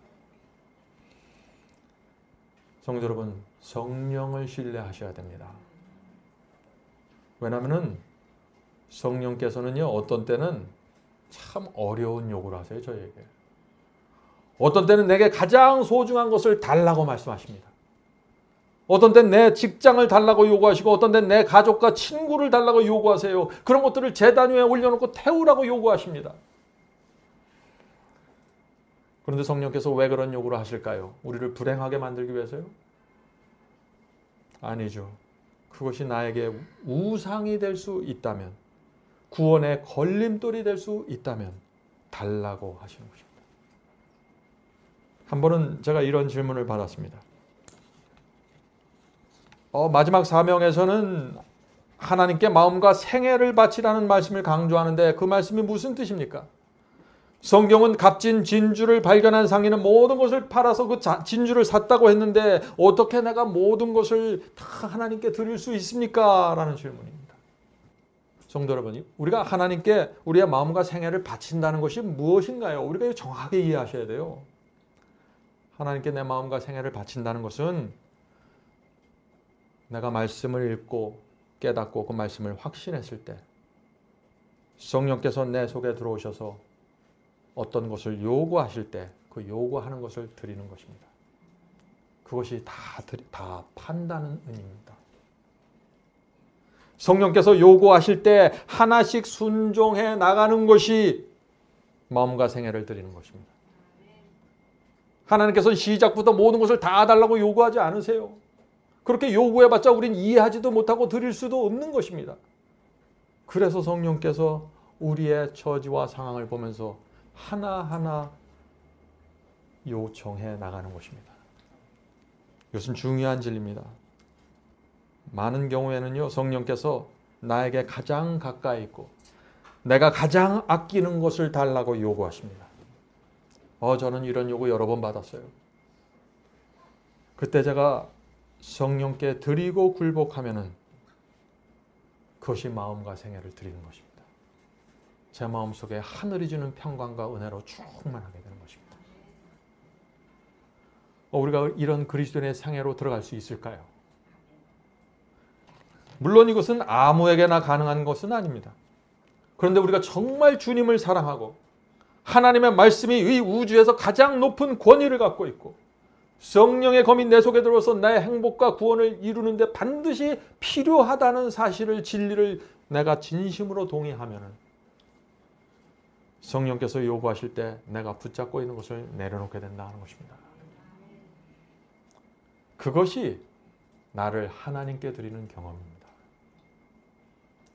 S1: 성도 여러분, 성령을 신뢰하셔야 됩니다. 왜냐하면은 성령께서는요, 어떤 때는 참 어려운 요구를 하세요, 저에게. 어떤 때는 내게 가장 소중한 것을 달라고 말씀하십니다. 어떤 때는 내 직장을 달라고 요구하시고 어떤 때는 내 가족과 친구를 달라고 요구하세요. 그런 것들을 제단 위에 올려놓고 태우라고 요구하십니다. 그런데 성령께서 왜 그런 요구를 하실까요? 우리를 불행하게 만들기 위해서요? 아니죠. 그것이 나에게 우상이 될 수 있다면, 구원의 걸림돌이 될 수 있다면 달라고 하시는 것입니다. 한 번은 제가 이런 질문을 받았습니다. 마지막 사명에서는 하나님께 마음과 생애를 바치라는 말씀을 강조하는데 그 말씀이 무슨 뜻입니까? 성경은 값진 진주를 발견한 상인은 모든 것을 팔아서 그 진주를 샀다고 했는데 어떻게 내가 모든 것을 다 하나님께 드릴 수 있습니까? 라는 질문입니다. 성도 여러분, 우리가 하나님께 우리의 마음과 생애를 바친다는 것이 무엇인가요? 우리가 정확하게 이해하셔야 돼요. 하나님께 내 마음과 생애를 바친다는 것은 내가 말씀을 읽고 깨닫고 그 말씀을 확신했을 때 성령께서 내 속에 들어오셔서 어떤 것을 요구하실 때 그 요구하는 것을 드리는 것입니다. 그것이 다 판다는 의미입니다. 성령께서 요구하실 때 하나씩 순종해 나가는 것이 마음과 생애를 드리는 것입니다. 하나님께서는 시작부터 모든 것을 다 달라고 요구하지 않으세요. 그렇게 요구해봤자 우린 이해하지도 못하고 드릴 수도 없는 것입니다. 그래서 성령께서 우리의 처지와 상황을 보면서 하나하나 요청해 나가는 것입니다. 이것은 중요한 진리입니다. 많은 경우에는요, 성령께서 나에게 가장 가까이 있고 내가 가장 아끼는 것을 달라고 요구하십니다. 저는 이런 요구 여러 번 받았어요. 그때 제가 성령께 드리고 굴복하면은 그것이 마음과 생애를 드리는 것입니다. 제 마음속에 하늘이 주는 평강과 은혜로 충만하게 되는 것입니다. 우리가 이런 그리스도인의 생애로 들어갈 수 있을까요? 물론 이것은 아무에게나 가능한 것은 아닙니다. 그런데 우리가 정말 주님을 사랑하고 하나님의 말씀이 이 우주에서 가장 높은 권위를 갖고 있고 성령의 검이 내 속에 들어와서 나의 행복과 구원을 이루는데 반드시 필요하다는 사실을, 진리를 내가 진심으로 동의하면 성령께서 요구하실 때 내가 붙잡고 있는 것을 내려놓게 된다는 것입니다. 그것이 나를 하나님께 드리는 경험입니다.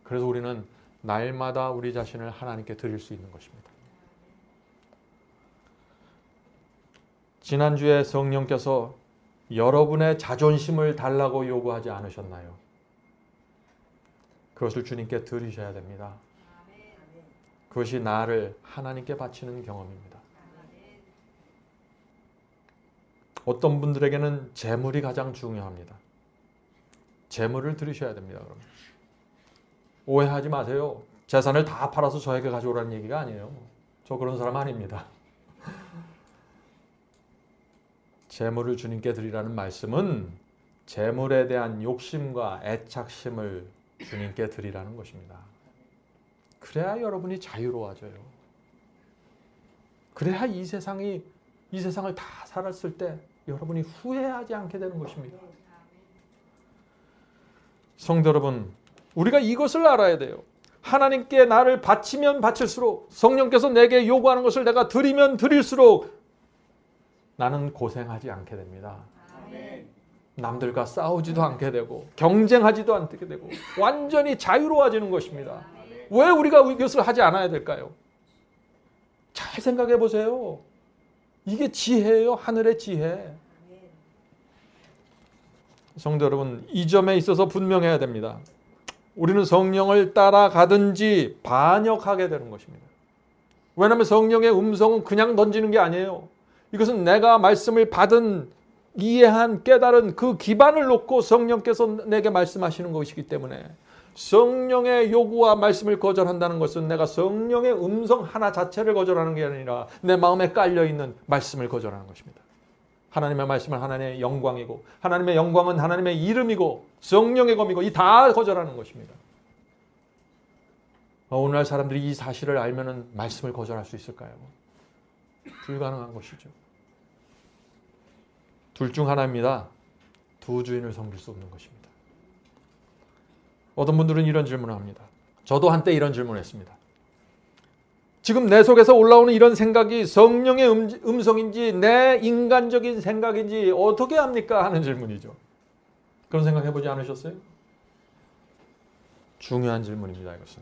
S1: 그래서 우리는 날마다 우리 자신을 하나님께 드릴 수 있는 것입니다. 지난주에 성령께서 여러분의 자존심을 달라고 요구하지 않으셨나요? 그것을 주님께 드리셔야 됩니다. 그것이 나를 하나님께 바치는 경험입니다. 어떤 분들에게는 재물이 가장 중요합니다. 재물을 드리셔야 됩니다. 그럼 오해하지 마세요. 재산을 다 팔아서 저에게 가져오라는 얘기가 아니에요. 저 그런 사람 아닙니다. 재물을 주님께 드리라는 말씀은 재물에 대한 욕심과 애착심을 주님께 드리라는 것입니다. 그래야 여러분이 자유로워져요. 그래야 이 세상을 다 살았을 때 여러분이 후회하지 않게 되는 것입니다. 성도 여러분, 우리가 이것을 알아야 돼요. 하나님께 나를 바치면 바칠수록, 성령께서 내게 요구하는 것을 내가 드리면 드릴수록 나는 고생하지 않게 됩니다. 남들과 싸우지도 않게 되고 경쟁하지도 않게 되고 완전히 자유로워지는 것입니다. 왜 우리가 이것을 하지 않아야 될까요? 잘 생각해 보세요. 이게 지혜예요. 하늘의 지혜. 성도 여러분, 이 점에 있어서 분명해야 됩니다. 우리는 성령을 따라가든지 반역하게 되는 것입니다. 왜냐하면 성령의 음성은 그냥 던지는 게 아니에요. 이것은 내가 말씀을 받은, 이해한, 깨달은 그 기반을 놓고 성령께서 내게 말씀하시는 것이기 때문에 성령의 요구와 말씀을 거절한다는 것은 내가 성령의 음성 하나 자체를 거절하는 게 아니라 내 마음에 깔려있는 말씀을 거절하는 것입니다. 하나님의 말씀은 하나님의 영광이고 하나님의 영광은 하나님의 이름이고 성령의 검이고 이 다 거절하는 것입니다. 오늘날 사람들이 이 사실을 알면 말씀을 거절할 수 있을까요? 불가능한 것이죠. 둘 중 하나입니다. 두 주인을 섬길 수 없는 것입니다. 어떤 분들은 이런 질문을 합니다. 저도 한때 이런 질문을 했습니다. 지금 내 속에서 올라오는 이런 생각이 성령의 음성인지 내 인간적인 생각인지 어떻게 합니까? 하는 질문이죠. 그런 생각 해보지 않으셨어요? 중요한 질문입니다. 이것은.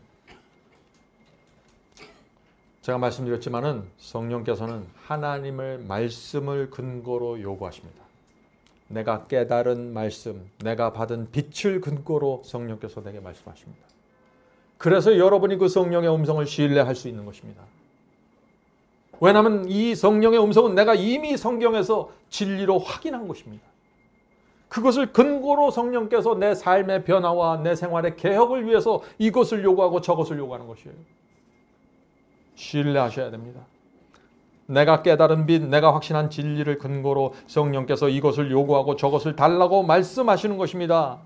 S1: 제가 말씀드렸지만은 성령께서는 하나님의 말씀을 근거로 요구하십니다. 내가 깨달은 말씀, 내가 받은 빛을 근거로 성령께서 내게 말씀하십니다. 그래서 여러분이 그 성령의 음성을 신뢰할 수 있는 것입니다. 왜냐하면 이 성령의 음성은 내가 이미 성경에서 진리로 확인한 것입니다. 그것을 근거로 성령께서 내 삶의 변화와 내 생활의 개혁을 위해서 이것을 요구하고 저것을 요구하는 것이에요. 신뢰하셔야 됩니다. 내가 깨달은 빛, 내가 확신한 진리를 근거로 성령께서 이것을 요구하고 저것을 달라고 말씀하시는 것입니다.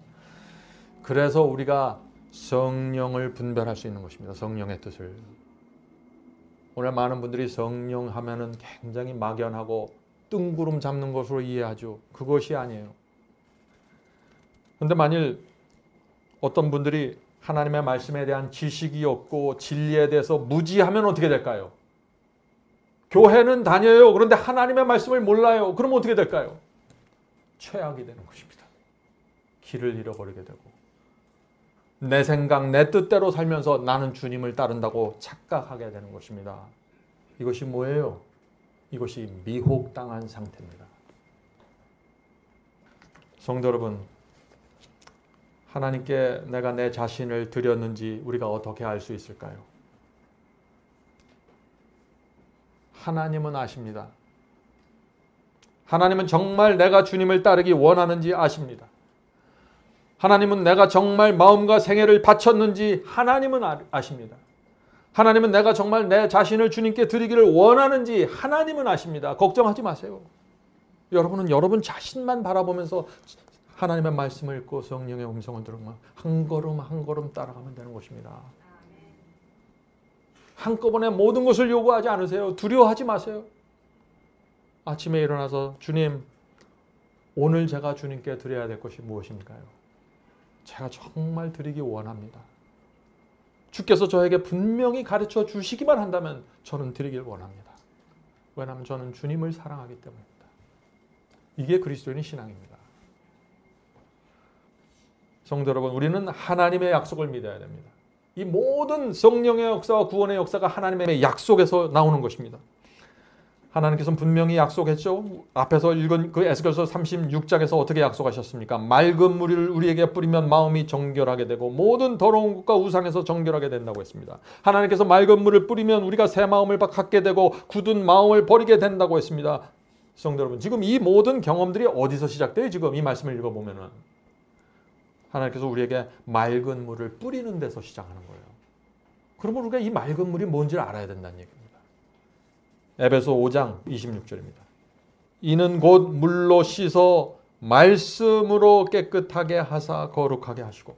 S1: 그래서 우리가 성령을 분별할 수 있는 것입니다. 성령의 뜻을. 오늘 많은 분들이 성령 하면은 굉장히 막연하고 뜬구름 잡는 것으로 이해하죠. 그것이 아니에요. 그런데 만일 어떤 분들이 하나님의 말씀에 대한 지식이 없고 진리에 대해서 무지하면 어떻게 될까요? 교회는 다녀요. 그런데 하나님의 말씀을 몰라요. 그럼 어떻게 될까요? 최악이 되는 것입니다. 길을 잃어버리게 되고 내 생각, 내 뜻대로 살면서 나는 주님을 따른다고 착각하게 되는 것입니다. 이것이 뭐예요? 이것이 미혹당한 상태입니다. 성도 여러분, 하나님께 내가 내 자신을 드렸는지 우리가 어떻게 알 수 있을까요? 하나님은 아십니다. 하나님은 정말 내가 주님을 따르기 원하는지 아십니다. 하나님은 내가 정말 마음과 생애를 바쳤는지 하나님은 아십니다. 하나님은 내가 정말 내 자신을 주님께 드리기를 원하는지 하나님은 아십니다. 걱정하지 마세요. 여러분은 여러분 자신만 바라보면서 하나님의 말씀을 읽고 성령의 음성을 들으면 한 걸음 한 걸음 따라가면 되는 것입니다. 한꺼번에 모든 것을 요구하지 않으세요. 두려워하지 마세요. 아침에 일어나서 주님, 오늘 제가 주님께 드려야 될 것이 무엇입니까요? 제가 정말 드리기 원합니다. 주께서 저에게 분명히 가르쳐 주시기만 한다면 저는 드리길 원합니다. 왜냐하면 저는 주님을 사랑하기 때문입니다. 이게 그리스도인의 신앙입니다. 성도 여러분, 우리는 하나님의 약속을 믿어야 됩니다. 이 모든 성령의 역사와 구원의 역사가 하나님의 약속에서 나오는 것입니다. 하나님께서는 분명히 약속했죠. 앞에서 읽은 그 에스겔서 36장에서 어떻게 약속하셨습니까? 맑은 물을 우리에게 뿌리면 마음이 정결하게 되고 모든 더러운 것과 우상에서 정결하게 된다고 했습니다. 하나님께서 맑은 물을 뿌리면 우리가 새 마음을 갖게 되고 굳은 마음을 버리게 된다고 했습니다. 성도 여러분, 지금 이 모든 경험들이 어디서 시작돼요? 지금 이 말씀을 읽어보면은 하나님께서 우리에게 맑은 물을 뿌리는 데서 시작하는 거예요. 그러면 우리가 이 맑은 물이 뭔지를 알아야 된다는 얘기입니다. 에베소 5장 26절입니다. 이는 곧 물로 씻어 말씀으로 깨끗하게 하사 거룩하게 하시고.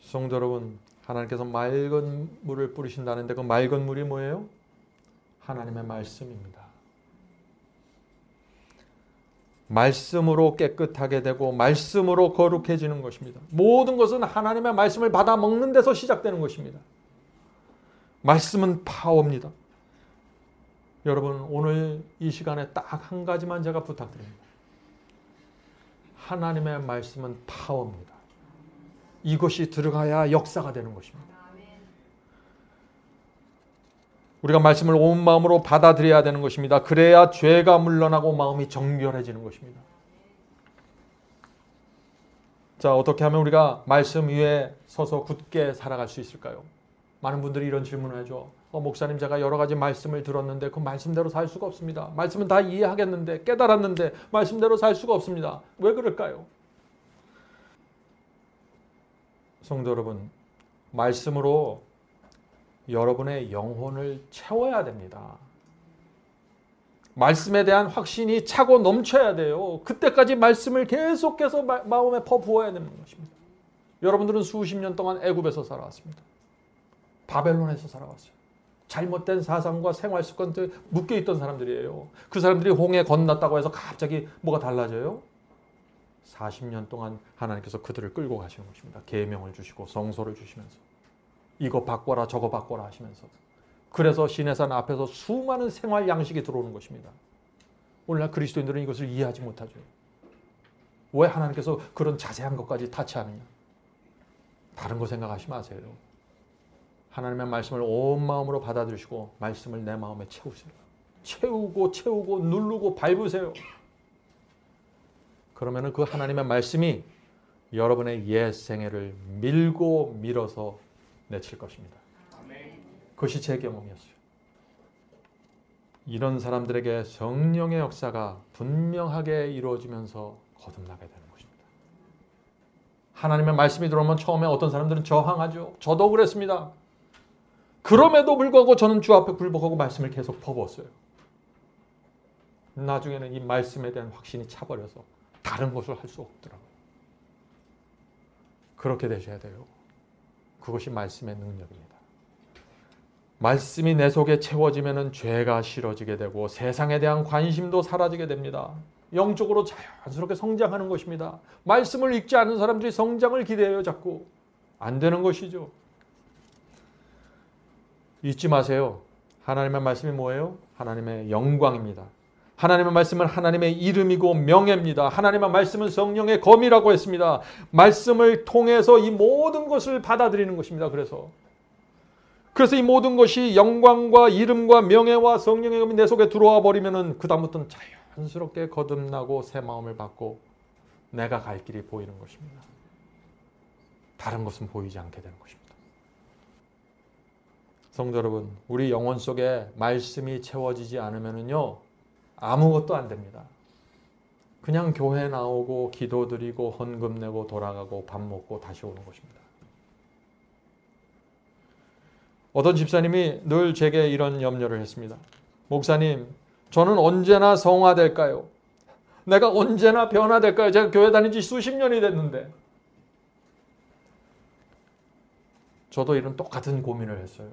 S1: 성도 여러분, 하나님께서 맑은 물을 뿌리신다는데 그 맑은 물이 뭐예요? 하나님의 말씀입니다. 말씀으로 깨끗하게 되고 말씀으로 거룩해지는 것입니다. 모든 것은 하나님의 말씀을 받아 먹는 데서 시작되는 것입니다. 말씀은 파워입니다. 여러분, 오늘 이 시간에 딱 한 가지만 제가 부탁드립니다. 하나님의 말씀은 파워입니다. 이것이 들어가야 역사가 되는 것입니다. 우리가 말씀을 온 마음으로 받아들여야 되는 것입니다. 그래야 죄가 물러나고 마음이 정결해지는 것입니다. 자, 어떻게 하면 우리가 말씀 위에 서서 굳게 살아갈 수 있을까요? 많은 분들이 이런 질문을 하죠. 목사님, 제가 여러 가지 말씀을 들었는데 그 말씀대로 살 수가 없습니다. 말씀은 다 이해하겠는데, 깨달았는데 말씀대로 살 수가 없습니다. 왜 그럴까요? 성도 여러분, 말씀으로 여러분의 영혼을 채워야 됩니다. 말씀에 대한 확신이 차고 넘쳐야 돼요. 그때까지 말씀을 계속해서 마음에 퍼부어야 되는 것입니다. 여러분들은 수십 년 동안 애굽에서 살아왔습니다. 바벨론에서 살아왔어요. 잘못된 사상과 생활 습관들에 묶여있던 사람들이에요. 그 사람들이 홍해 건넜다고 해서 갑자기 뭐가 달라져요? 40년 동안 하나님께서 그들을 끌고 가시는 것입니다. 계명을 주시고 성소를 주시면서 이거 바꿔라 저거 바꿔라 하시면서. 그래서 시내산 앞에서 수많은 생활 양식이 들어오는 것입니다. 오늘날 그리스도인들은 이것을 이해하지 못하죠. 왜 하나님께서 그런 자세한 것까지 타치하느냐. 다른 거 생각하지 마세요. 하나님의 말씀을 온 마음으로 받아들이시고 말씀을 내 마음에 채우세요. 채우고 누르고 밟으세요. 그러면 그 하나님의 말씀이 여러분의 옛 생애를 밀고 밀어서 내칠 것입니다. 그것이 제 경험이었어요. 이런 사람들에게 성령의 역사가 분명하게 이루어지면서 거듭나게 되는 것입니다. 하나님의 말씀이 들어오면 처음에 어떤 사람들은 저항하죠. 저도 그랬습니다. 그럼에도 불구하고 저는 주 앞에 굴복하고 말씀을 계속 퍼부었어요. 나중에는 이 말씀에 대한 확신이 차버려서 다른 것을 할 수 없더라고요. 그렇게 되셔야 돼요. 그것이 말씀의 능력입니다. 말씀이 내 속에 채워지면 죄가 싫어지게 되고 세상에 대한 관심도 사라지게 됩니다. 영적으로 자연스럽게 성장하는 것입니다. 말씀을 읽지 않은 사람들이 성장을 기대해요. 자꾸. 안 되는 것이죠. 잊지 마세요. 하나님의 말씀이 뭐예요? 하나님의 영광입니다. 하나님의 말씀은 하나님의 이름이고 명예입니다. 하나님의 말씀은 성령의 검이라고 했습니다. 말씀을 통해서 이 모든 것을 받아들이는 것입니다. 그래서 이 모든 것이 영광과 이름과 명예와 성령의 검이 내 속에 들어와 버리면은 그 다음부터는 자연스럽게 거듭나고 새 마음을 받고 내가 갈 길이 보이는 것입니다. 다른 것은 보이지 않게 되는 것입니다. 성도 여러분, 우리 영혼 속에 말씀이 채워지지 않으면요 아무것도 안 됩니다. 그냥 교회 나오고 기도 드리고 헌금 내고 돌아가고 밥 먹고 다시 오는 것입니다. 어떤 집사님이 늘 제게 이런 염려를 했습니다. 목사님, 저는 언제나 성화될까요? 내가 언제나 변화될까요? 제가 교회 다닌 지 수십 년이 됐는데. 저도 이런 똑같은 고민을 했어요.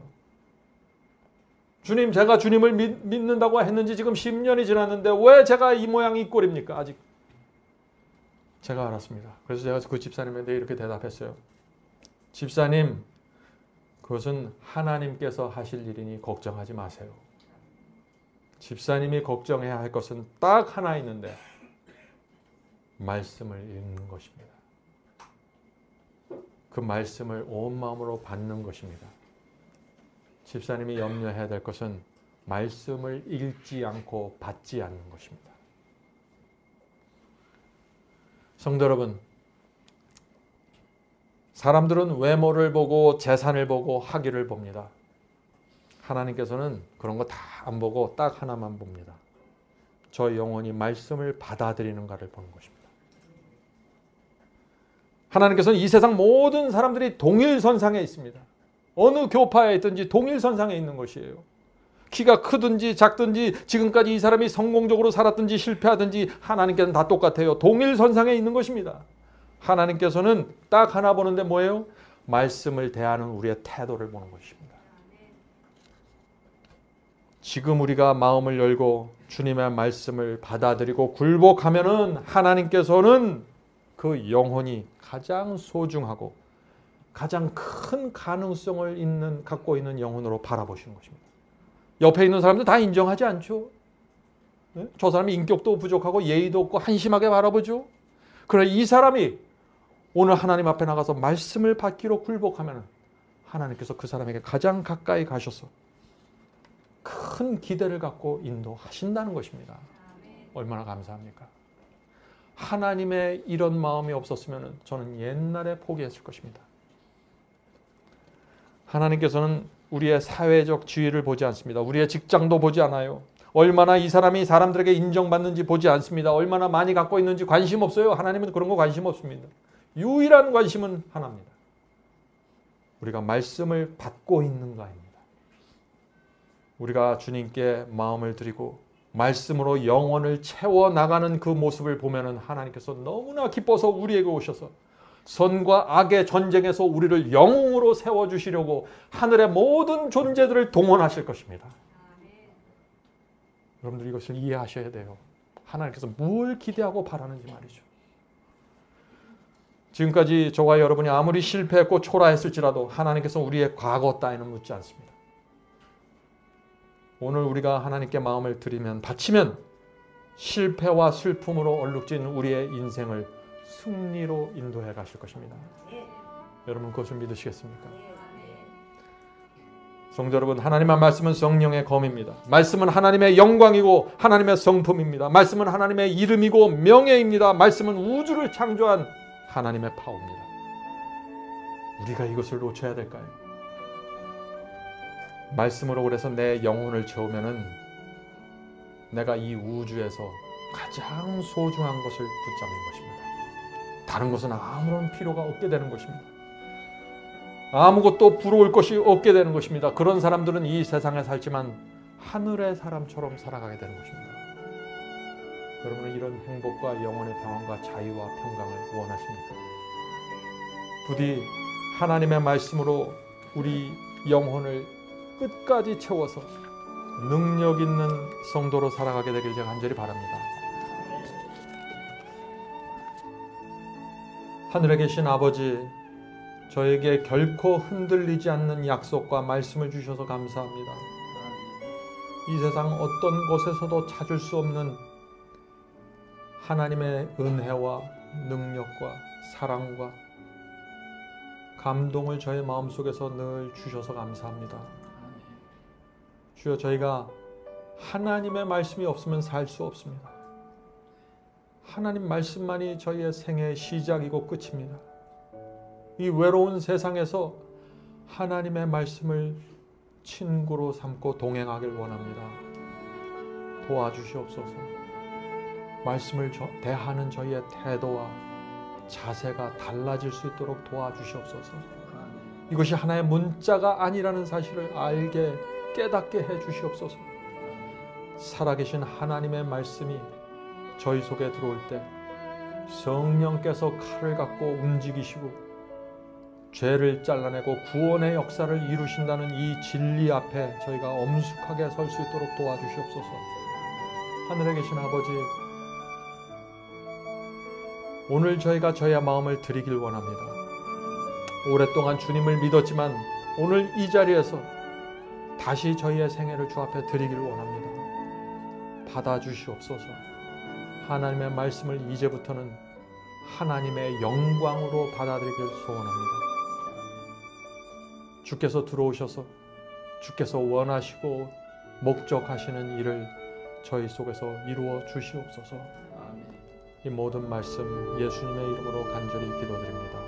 S1: 주님, 제가 주님을 믿는다고 했는지 지금 10년이 지났는데 왜 제가 이 모양 이 꼴입니까? 아직. 제가 알았습니다. 그래서 제가 그 집사님한테 이렇게 대답했어요. 집사님, 그것은 하나님께서 하실 일이니 걱정하지 마세요. 집사님이 걱정해야 할 것은 딱 하나 있는데 말씀을 읽는 것입니다. 그 말씀을 온 마음으로 받는 것입니다. 집사님이 염려해야 될 것은 말씀을 읽지 않고 받지 않는 것입니다. 성도 여러분, 사람들은 외모를 보고 재산을 보고 학위를 봅니다. 하나님께서는 그런 거 다 안 보고 딱 하나만 봅니다. 저 영혼이 말씀을 받아들이는가를 보는 것입니다. 하나님께서는 이 세상 모든 사람들이 동일선상에 있습니다. 어느 교파에 있든지 동일선상에 있는 것이에요. 키가 크든지 작든지 지금까지 이 사람이 성공적으로 살았든지 실패하든지 하나님께는 다 똑같아요. 동일선상에 있는 것입니다. 하나님께서는 딱 하나 보는데 뭐예요? 말씀을 대하는 우리의 태도를 보는 것입니다. 지금 우리가 마음을 열고 주님의 말씀을 받아들이고 굴복하면은 하나님께서는 그 영혼이 가장 소중하고 가장 큰 가능성을 갖고 있는 영혼으로 바라보시는 것입니다. 옆에 있는 사람들 다 인정하지 않죠? 네? 저 사람이 인격도 부족하고 예의도 없고 한심하게 바라보죠? 그러나 이 사람이 오늘 하나님 앞에 나가서 말씀을 받기로 굴복하면 하나님께서 그 사람에게 가장 가까이 가셔서 큰 기대를 갖고 인도하신다는 것입니다. 얼마나 감사합니까? 하나님의 이런 마음이 없었으면 저는 옛날에 포기했을 것입니다. 하나님께서는 우리의 사회적 지위를 보지 않습니다. 우리의 직장도 보지 않아요. 얼마나 이 사람이 사람들에게 인정받는지 보지 않습니다. 얼마나 많이 갖고 있는지 관심 없어요. 하나님은 그런 거 관심 없습니다. 유일한 관심은 하나입니다. 우리가 말씀을 받고 있는가입니다. 우리가 주님께 마음을 드리고 말씀으로 영혼을 채워나가는 그 모습을 보면 하나님께서 너무나 기뻐서 우리에게 오셔서 선과 악의 전쟁에서 우리를 영웅으로 세워주시려고 하늘의 모든 존재들을 동원하실 것입니다. 여러분들 이것을 이해하셔야 돼요. 하나님께서 뭘 기대하고 바라는지 말이죠. 지금까지 저와 여러분이 아무리 실패했고 초라했을지라도 하나님께서 우리의 과거 따위는 묻지 않습니다. 오늘 우리가 하나님께 마음을 드리면 바치면 실패와 슬픔으로 얼룩진 우리의 인생을 승리로 인도해 가실 것입니다. 여러분 그것을 믿으시겠습니까? 성도 여러분, 하나님의 말씀은 성령의 검입니다. 말씀은 하나님의 영광이고 하나님의 성품입니다. 말씀은 하나님의 이름이고 명예입니다. 말씀은 우주를 창조한 하나님의 파워입니다. 우리가 이것을 놓쳐야 될까요? 말씀으로 그래서 내 영혼을 채우면은 내가 이 우주에서 가장 소중한 것을 붙잡는 것입니다. 다른 것은 아무런 필요가 없게 되는 것입니다. 아무것도 부러울 것이 없게 되는 것입니다. 그런 사람들은 이 세상에 살지만 하늘의 사람처럼 살아가게 되는 것입니다. 여러분은 이런 행복과 영혼의 평안과 자유와 평강을 원하십니까? 부디 하나님의 말씀으로 우리 영혼을 끝까지 채워서 능력 있는 성도로 살아가게 되길 제가 간절히 바랍니다. 하늘에 계신 아버지, 저에게 결코 흔들리지 않는 약속과 말씀을 주셔서 감사합니다. 이 세상 어떤 곳에서도 찾을 수 없는 하나님의 은혜와 능력과 사랑과 감동을 저의 마음속에서 늘 주셔서 감사합니다. 주여, 저희가 하나님의 말씀이 없으면 살 수 없습니다. 하나님 말씀만이 저희의 생애의 시작이고 끝입니다. 이 외로운 세상에서 하나님의 말씀을 친구로 삼고 동행하길 원합니다. 도와주시옵소서. 말씀을 대하는 저희의 태도와 자세가 달라질 수 있도록 도와주시옵소서. 이것이 하나의 문자가 아니라는 사실을 알게 깨닫게 해주시옵소서. 살아계신 하나님의 말씀이 저희 속에 들어올 때 성령께서 칼을 갖고 움직이시고 죄를 잘라내고 구원의 역사를 이루신다는 이 진리 앞에 저희가 엄숙하게 설 수 있도록 도와주시옵소서. 하늘에 계신 아버지, 오늘 저희가 저희의 마음을 드리길 원합니다. 오랫동안 주님을 믿었지만 오늘 이 자리에서 다시 저희의 생애를 주 앞에 드리길 원합니다. 받아주시옵소서. 하나님의 말씀을 이제부터는 하나님의 영광으로 받아들이길 소원합니다. 주께서 들어오셔서 주께서 원하시고 목적하시는 일을 저희 속에서 이루어 주시옵소서. 이 모든 말씀 예수님의 이름으로 간절히 기도드립니다.